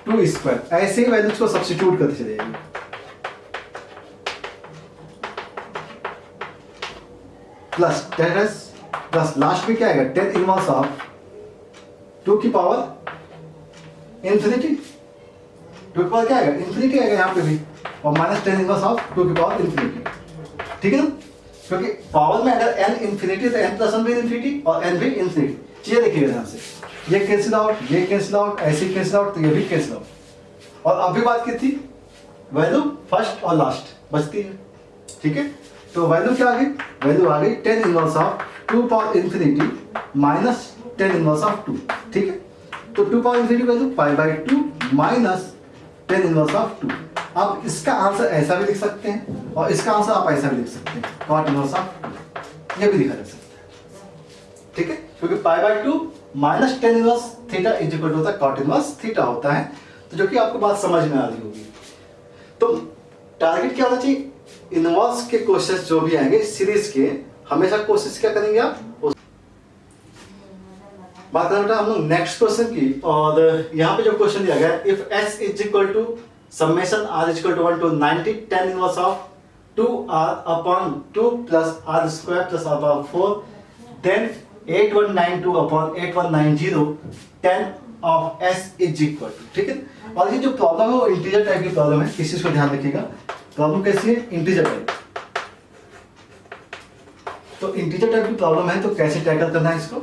2 square. ऐसे ही वैल्यूज को सब्स्टिट्यूट करते चले जाएंगे, प्लस 10 प्लस लास्ट में क्या आएगा 10 इनवर्स ऑफ 2 की पावर इन्फिनिटी, 2 की पावर क्या आएगा, इन्फिनिटी आएगा यहाँ पे भी, और माइनस 10 इनवर्स ऑफ 2 की पावर इन्फिनिटी, ठीक है ना। क्योंकि पावर में अगर n इन्फिनिटी तो n प्लस 1 भी इन्फिनिटी और n भी इन्फिनिटी। चीजें देखिएगा ध्यान से, ये कैंसिल आउट, ये कैंसिल आउट, ऐसे कैंसिल आउट, तो ये भी कैंसिल आउट। और अभी बात की थी वैल्यू फर्स्ट और लास्ट बचती है, ठीक है। तो वैल्यू क्या आ गई, वैल्यू आ गई 10 inverse of 2 power infinity minus 10 inverse of 2, ठीक है। तो 2 power infinity value π/2 minus 10 inverse of 2। आप इसका आंसर ऐसा भी लिख सकते हैं और इसका आंसर आप ऐसा भी लिख सकते हैं, cot इनवर्स ऑफ 2, ये भी लिखा जा सकता है, ठीक है। क्योंकि π/2 minus 10 inverse theta is equal to होता है cot इनवर्स थीटा होता है, तो जो कि आपको बात समझ में आ रही होगी। तो टारगेट क्या होना चाहिए, इनवर्स के क्वेश्चंस जो भी आएंगे सीरीज के, हमेशा कोशिश क्या करेंगे आप बात करना बेटा हम लोग नेक्स्ट क्वेश्चन की। और यहाँ पे जो क्वेश्चन दिया गया है, if s is equal to summation r is equal to 1 to 90 10 inverse of 2r upon 2 plus r square plus r power 4 then 8192 upon 8190 10 of s is equal to, ठीक है। और ये जो प्रॉब्लम है वो इंटीजर टाइप की प्रॉब्लम है, किस चीज को ध्यान रखिएगा, प्रॉब्लम कैसी है, इंटीजर टाइप। तो इंटीजर टाइप की प्रॉब्लम है तो कैसे टैकल करना है इसको,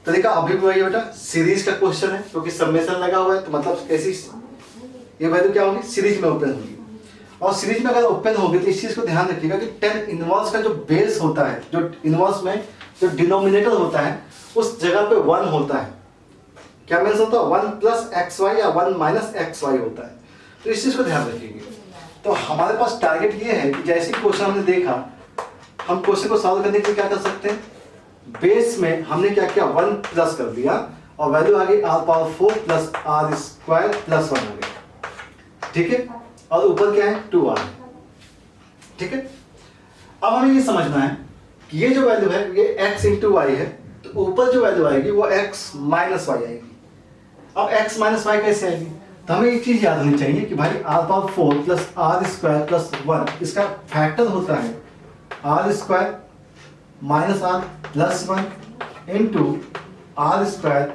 तो देखा अभी भी वही बेटा सीरीज का क्वेश्चन है, क्योंकि समेशन लगा हुआ है तो मतलब कैसी ये वैल्यू क्या होगी, सीरीज में ओपन होगी। और सीरीज में अगर ओपन होगी तो इस चीज को ध्यान रखिएगा कि 10 इनवर्स का जो बेस होता है, जो इनवर्स में जो डिनोमिनेटर होता है उस जगह पे 1 होता है। क्या मीन्स होता है 1 प्लस एक्स वाई या 1 माइनस एक्स वाई होता है, तो इस चीज को ध्यान रखिएगा। तो हमारे पास टारगेट ये है कि जैसे क्वेश्चन हमने देखा, हम क्वेश्चन को सॉल्व करने के लिए क्या कर सकते हैं, बेस में हमने क्या किया 1 प्लस कर दिया और वैल्यू आ गई r power 4 plus r square plus 1 हो गया, ठीक है। और ऊपर क्या है 2r, ठीक है। अब हमें ये समझना है कि ये जो वैल्यू है ये x इंटू वाई है, तो ऊपर जो वैल्यू आएगी वो x माइनस वाई आएगी। अब x माइनस वाई कैसे आएगी, तो हमें एक चीज याद होनी चाहिए कि भाई r power 4 plus r square plus 1 इसका फैक्टर होता है r square minus r plus 1 into r square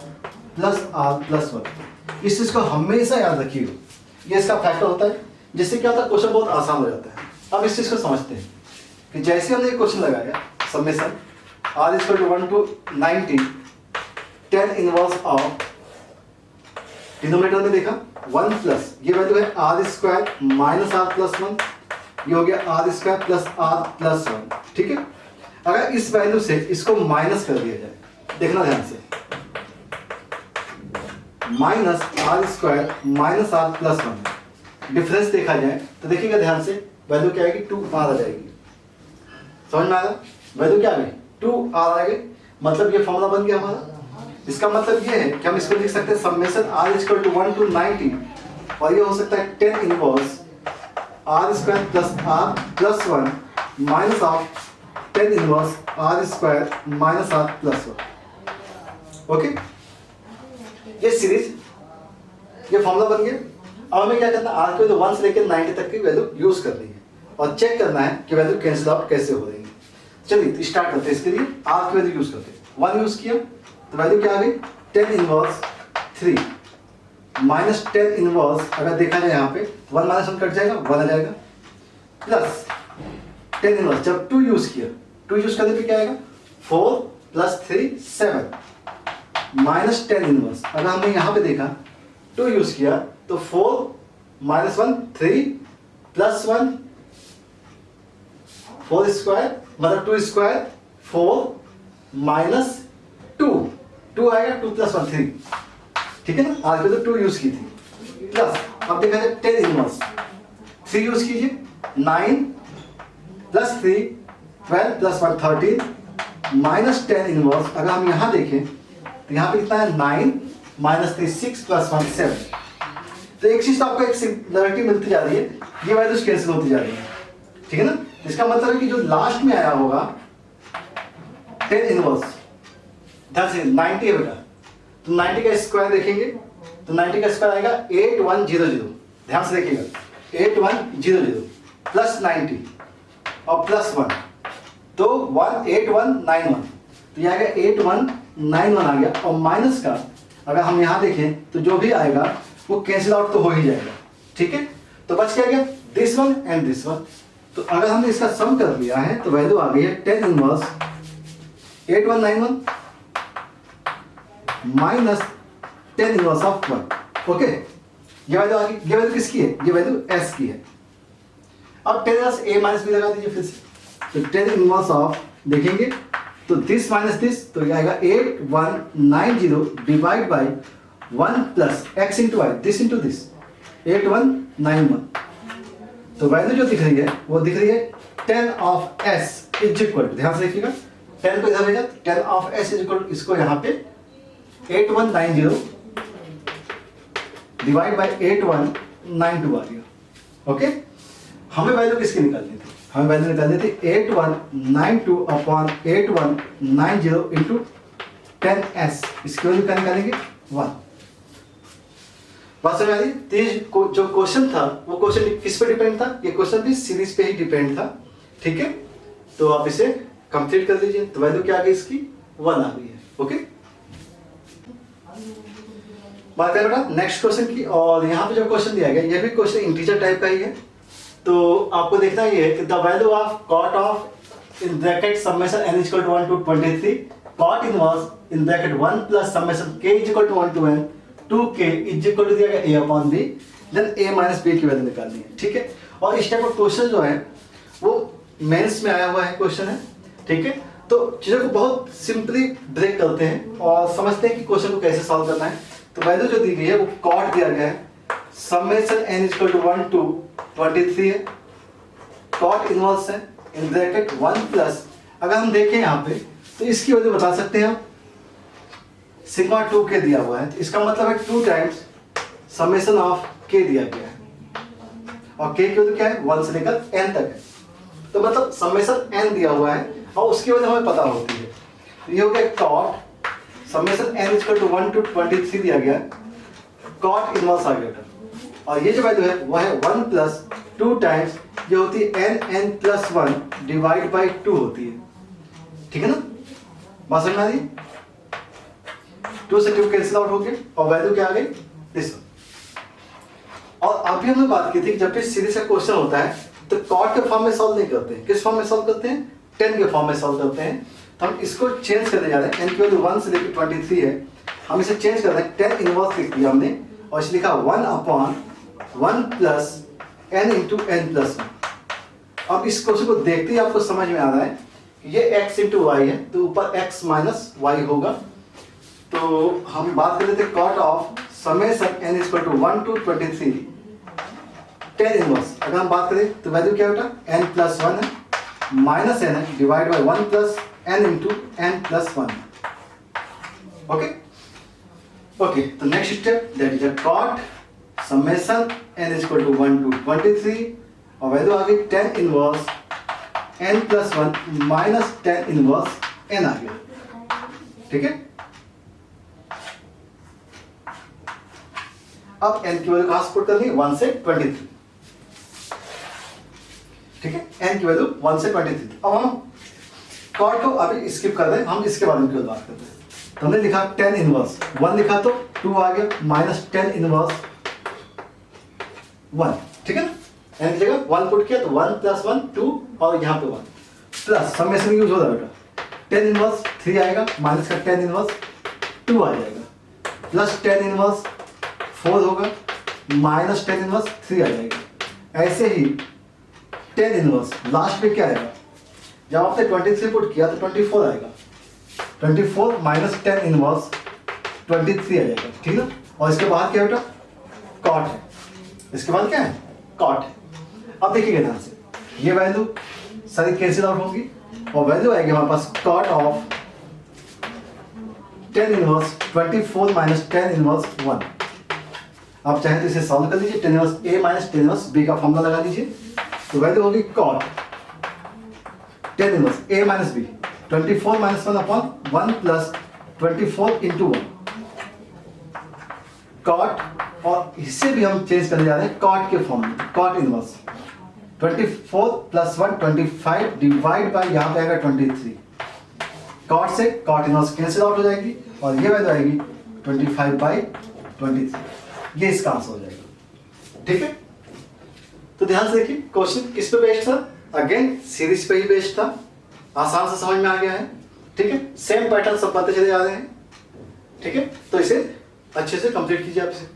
plus r plus 1। इस चीज को हमेशा याद रखिएगा, ये इसका फैक्टर होता है, जिससे क्या होता है क्वेश्चन बहुत आसान हो जाता है। अब इस चीज को समझते हैं कि जैसे हमने क्वेश्चन लगाया summation r equal to 1 to 90 10 inverse of, denominator में देखा 1 प्लस ये वैल्यू है r square minus r plus 1, ये हो गया r square plus r plus 1, ठीक है। अगर इस वैल्यू से इसको माइनस कर दिया जाए, देखना ध्यान से, minus r square minus r plus 1 difference देखा जाए तो देखिएगा ध्यान से, वैल्यू क्या आएगी 2r आ जाएगी। समझ में आ रहा, वैल्यू क्या आ गई 2r आ गई, मतलब ये फॉर्मूला बन गया हमारा। इसका मतलब ये है कि हम इसको लिख सकते हैं summation r equal to 1 to 90 और ये हो सकता है 10 inverse r square plus r plus 1 minus of 10 inverse r square minus r plus 1, okay. ये सीरीज ये फॉर्मूला बन गया। अब हमें क्या करना है, r को तो 1 से लेकर 90 तक की वैल्यू यूज करनी है और चेक करना है कि वैल्यू कैंसिल आउट कैसे हो रही है। चलिए तो स्टार्ट करते हैं, इसके लिए r की वैल्यू यूज करते हैं। 1 यूज किया तो वैल्यू क्या आ गई 10 इनवर्स 3 माइनस 10 इनवर्स, अगर देखा जाए यहाँ पे 1 माइनस 1 कट जाएगा 1 आ जाएगा, प्लस 10 इनवर्स जब 2 यूज किया, 2 यूज करने पे क्या आएगा 4 प्लस 3 7 माइनस 10 इनवर्स, अगर हमने यहाँ पे देखा 2 यूज किया तो 4 माइनस 1 3 प्लस 1 4 स्क्वायर मतलब 2 स्क्वायर 4 माइनस 2 आएगा 2 प्लस 1 3, ठीक है ना। आज पे तो 2 यूज की थी, प्लस अब देखा जाए 10 इनवर्स 3 यूज कीजिए 9 प्लस 3 12 प्लस 1 13 माइनस 10 इनवर्स, अगर हम यहाँ देखें तो यहाँ पे कितना है 9 माइनस 3 6 प्लस 1 7। तो एक चीज तो आपको एक सिमिलरिटी मिलती जा रही है, ये वैल्यूज कैंसिल होती जा रही है, ठीक है ना। इसका मतलब है कि जो लास्ट में आया होगा 10 इनवर्स ध्यान से 90 है बेटा, तो 90 का स्क्वायर देखेंगे तो 90 का स्क्वायर आएगा 8100, ध्यान से देखिएगा 8100 प्लस 90 और प्लस 1 तो 18191, तो ये आएगा 8191 आ गया। और माइनस का अगर हम यहाँ देखें तो जो भी आएगा वो कैंसिल आउट तो हो ही जाएगा, ठीक है। तो बच क्या गया this one and this one. तो अगर हमने इसका सम कर लिया है तो वैल्यू आ गई है 10 inverse 8191 minus 10 inverse of 1, okay. ये वैल्यू आ गई, ये वैल्यू किसकी है, ये वैल्यू s की है। अब 10 इनवर्स a माइनस b लगा दीजिए फिर से, तो 10 इनवर्स ऑफ देखेंगे तो दिस माइनस दिस, तो ये आएगा 8190 divide by 1 plus x into y, this into this 8191। तो वैल्यू जो दिख रही है वो दिख रही है 10 of s is equal to, ध्यान से देखिएगा 10 को इधर भेजा, 10 of s is equal to, इसको यहाँ पे 8190 डिवाइड बाई 8192 आ गया। ओके, हमें वैल्यू किसकी निकालनी थी? हमें वैल्यू निकालनी थी 8192 अपॉन 8190 इंटू 10s, इसकी वैल्यू क्या निकालेंगे? 1। बात समझ आ रही? जो क्वेश्चन था वो क्वेश्चन किस पे डिपेंड था? ये क्वेश्चन भी सीरीज पे ही डिपेंड था, ठीक है। तो आप इसे कंप्लीट कर दीजिए, तो वैल्यू क्या आ गई इसकी? 1 आ गई है। ओके, बात करें बेटा नेक्स्ट क्वेश्चन की। और यहाँ पे जो क्वेश्चन दिया गया ये भी क्वेश्चन इंटीजर टाइप का ही है। तो आपको देखना ये है कि the value of cot of in bracket summation n equal to 1 to 23 cot inverse in bracket 1 plus summation k equal to 1 to n 2k is equal to दिया गया a upon b, then a minus b की वैल्यू निकालनी है, ठीक है। और इस टाइप का क्वेश्चन जो है वो मेंस में आया हुआ है क्वेश्चन है, ठीक है। तो चीज़ों को बहुत सिंपली ब्रेक करते हैं और समझते हैं कि क्वेश्चन को कैसे सॉल्व करना है। तो वैल्यू जो दी गई है वो कॉट दिया गया है, summation n equal to 1 to 23 है, कॉट इनवर्स है इन ब्रैकेट 1 प्लस, अगर हम देखें यहाँ पे तो इसकी वैल्यू बता सकते हैं हम, सिग्मा 2k दिया हुआ है, तो इसका मतलब है 2 टाइम्स समेशन ऑफ k दिया गया है, और k की वैल्यू क्या है? 1 से लेकर n तक है। तो मतलब समेशन n दिया हुआ है और उसकी वैल्यू हमें पता होती है। तो ये हो गया cot summation n equal to 1 to 23 दिया गया, कॉट इनवर्स आ गया, और ये जो वैल्यू है वो है 1 प्लस 2 टाइम्स ये होती है n प्लस 1 डिवाइड बाई 2 होती है, ठीक है ना। बात समझ में आ रही? 2 से 2 कैंसिल आउट हो गया और वैल्यू क्या आ गई? दिस। और अभी हमने बात की थी कि जब भी सीरीज का क्वेश्चन होता है तो कॉट के फॉर्म में सॉल्व नहीं करते हैं, किस फॉर्म में सॉल्व करते हैं? 10 के फॉर्म में सॉल्व करते हैं। तो हम इसको चेंज करने जा रहे हैं, n की वैल्यू 1 से लेकर 23 है, हम इसे चेंज कर रहे हैं, 10 इनवर्स लिख दिया हमने और इसे लिखा 1 upon 1 plus n into n plus 1। अब इस क्वेश्चन को देखते ही आपको समझ में आ रहा है कि ये x इंटू वाई है, तो ऊपर x माइनस वाई होगा। तो हम बात कर रहे थे cot of summation n equal to 1 to 23 10 inverse, अगर हम बात करें तो वैल्यू क्या बेटा? n प्लस 1 है माइनस n है divide by 1 plus n into n plus 1। Okay okay, तो next step that is a cot summation n equal to 1 to 23 और वैल्यू आ गई 10 inverse n plus 1 minus 10 inverse n आ गया, ठीक है। अब n की वैल्यू कहां से पुट करनी है? 1 से 23, ठीक है। n की वैल्यू 1 से 23। अब हम कॉट को अभी स्किप कर रहे हैं, हम इसके बारे में क्यों बात करते हैं। तो हमने लिखा 10 इनवर्स 1 लिखा तो 2 आ गया माइनस 10 इनवर्स 1, ठीक है ना। n की जगह 1 पुट किया तो 1 प्लस 1 2 और यहाँ पे 1 प्लस समेशन यूज हो रहा है बेटा, 10 इनवर्स 3 आएगा माइनस का 10 इनवर्स 2 आ जाएगा प्लस 10 इनवर्स 4 होगा माइनस 10 इनवर्स 3 आ जाएगा। ऐसे ही 10 इनवर्स लास्ट पे क्या आएगा? जब आपने 23 पुट किया तो 24 आएगा, 24 माइनस 10 इनवर्स 23 आ जाएगा, ठीक ना। और इसके बाद क्या बेटा? कॉट है, इसके बाद क्या है? कॉट है। अब देखिएगा ध्यान से, ये वैल्यू सारी कैंसिल आउट होगी और वैल्यू आएगी हमारे पास cot of 10 inverse 24 minus 10 inverse 1। आप चाहें तो इसे सॉल्व कर लीजिए, 10 inverse a minus 10 inverse b का फॉर्मूला लगा लीजिए, तो वैल्यू होगी cot 10 inverse a minus b 24 minus 1 upon 1 plus 24 into 1 cot, और इससे भी हम चेंज करने जा रहे हैं कॉट के फॉर्म में, cot inverse 24 plus 1 25 divide by यहाँ पे आएगा 23, कॉट से कॉट इनवर्स कैंसिल आउट हो जाएगी और ये वैल्यू आएगी 25 बाई 23, ये इसका आंसर हो जाएगा, ठीक है। तो ध्यान से देखिए क्वेश्चन किस पे बेस्ड था? अगेन सीरीज पे ही बेस्ड था, आसान से समझ में आ गया है, ठीक है। सेम पैटर्न सब बनते चले जा रहे हैं, ठीक है। तो इसे अच्छे से कंप्लीट कीजिए आप इसे।